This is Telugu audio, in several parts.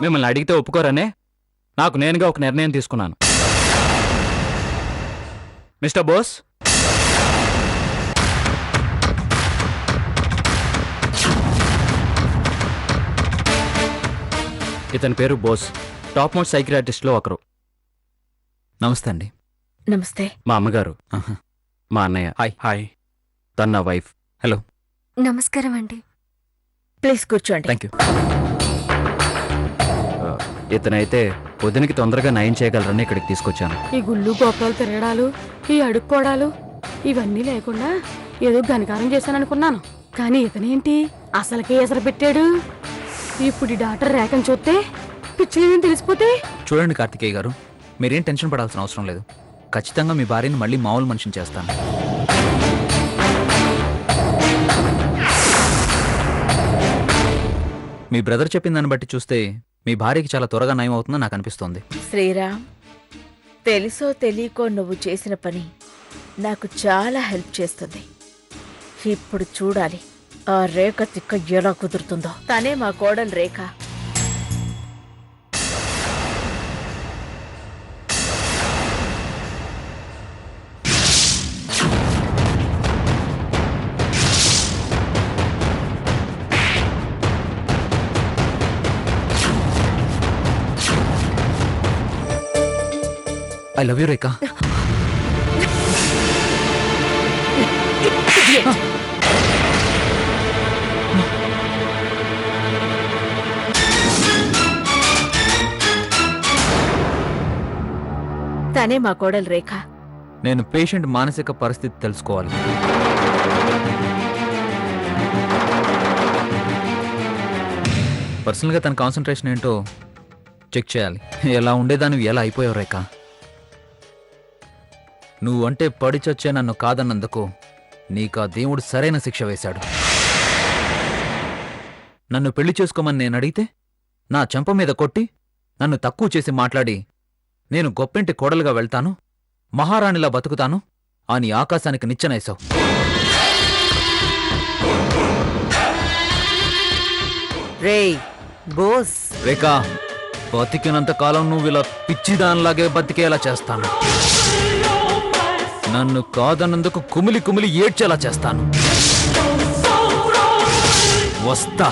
మిమ్మల్ని అడిగితే ఒప్పుకోరనే నాకు నేనుగా ఒక నిర్ణయం తీసుకున్నాను. మిస్టర్ బోస్, ఇతని పేరు బోస్, టాప్ మోస్ట్ సైకియాట్రిస్ట్లో ఒకరు. నమస్తే అండి. నమస్తే. మా అమ్మగారు, మా అన్నయ్య. హాయ్. హాయ్. తన నా వైఫ్. హలో. నమస్కారం అండి. ప్లీజ్ కూర్చోండి. Thank you. ఇతనైతే వదినికి తొందరగా నయం చేయగలరని ఇక్కడికి తీసుకొచ్చాను. ఈ గుళ్ళు గోపురాలు తిరగడాలు, ఈ అడుక్కోవడాలు ఇవన్నీ లేకుండా ఏదో ఘనకారం చేశాననుకున్నాను. కానీ ఇతనేంటి అసలుకే ఎసరు పెట్టాడు. ఇప్పుడు ఈ డాక్టర్ రేఖను చూస్తే పిచ్చిలేదని తెలిసిపోతే. చూడండి కార్తికేయ గారు, మీరేం టెన్షన్ పడాల్సిన అవసరం లేదు. ఖచ్చితంగా మీ భార్యని మళ్ళీ మామూలు మనిషిని చేస్తాను. మీ బ్రదర్ చెప్పిన దాన్ని బట్టి చూస్తే మీ భార్యకి చాలా త్వరగా నయం అవుతుందని నాకు అనిపిస్తోంది. శ్రీరామ్, తెలుసో తెలియకో నువ్వు చేసిన పని నాకు చాలా హెల్ప్ చేస్తుంది. ఇప్పుడు చూడాలి ఆ రేఖ తిక్క ఎలా కుదురుతుందో. తనే మా కోడలు రేఖ. ఐ లవ్ యూ రేఖా. తనే మా కోడలు రేఖ. నేను పేషెంట్ మానసిక పరిస్థితి తెలుసుకోవాలి. పర్సనల్గా తన కాన్సన్ట్రేషన్ ఏంటో చెక్ చేయాలి. ఎలా ఉండేదాన్ని ఎలా అయిపోయావు రేఖ? నువ్వంటే పడి చచ్చే నన్ను కాదన్నందుకు నీకా దేవుడు సరైన శిక్ష వేశాడు. నన్ను పెళ్లి చేసుకోమని నేను అడిగితే నా చెంప మీద కొట్టి నన్ను తక్కువ చేసి మాట్లాడి నేను గొప్పింటి కోడలుగా వెళ్తాను, మహారాణిలా బతుకుతాను అని ఆకాశానికి నిచ్చెనేశావు. రేయ్ బోస్, రేఖా, బతికినంత కాలం నువ్వు ఇలా పిచ్చిదానిలాగే బతికేలా చేస్తాను. నన్ను కాదన్నందుకు కుమిలి కుమిలి ఏడ్చేలా చేస్తాను. వస్తా.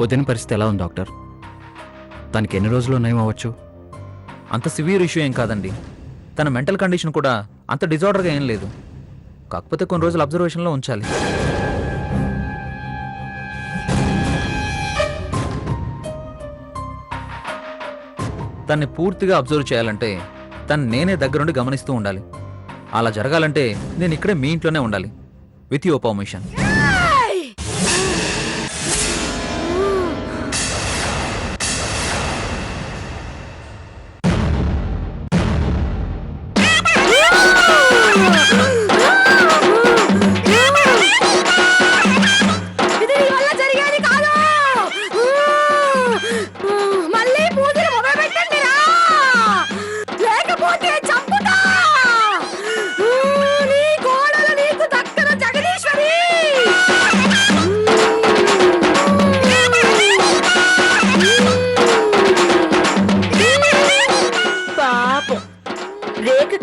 వదిన పరిస్థితి ఎలా ఉంది డాక్టర్? తనకి ఎన్ని రోజుల్లో నయం అవ్వచ్చు? అంత సివియర్ ఇష్యూ ఏం కాదండి. తన మెంటల్ కండిషన్ కూడా అంత డిజార్డర్గా ఏం లేదు. కాకపోతే కొన్ని రోజులు అబ్జర్వేషన్లో ఉంచాలి. తన్ని పూర్తిగా అబ్జర్వ్ చేయాలంటే నేనే దగ్గరుండి గమనిస్తూ ఉండాలి. అలా జరగాలంటే నేను ఇక్కడే మీ ఇంట్లోనే ఉండాలి, విత్ యువర్ పర్మిషన్.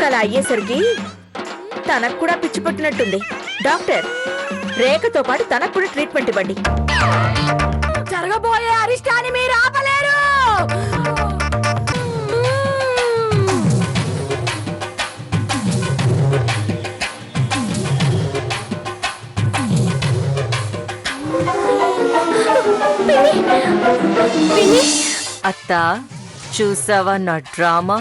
అలా అయ్యేసరికి తనకు కూడా పిచ్చి పట్టినట్టుంది. డాక్టర్, రేఖతో పాటు తనకు కూడా ట్రీట్మెంట్ ఇవ్వండి. జరగబోయే అరిష్టాన్ని మీరు ఆపలేరు. అత్తా, చూసావా నా డ్రామా?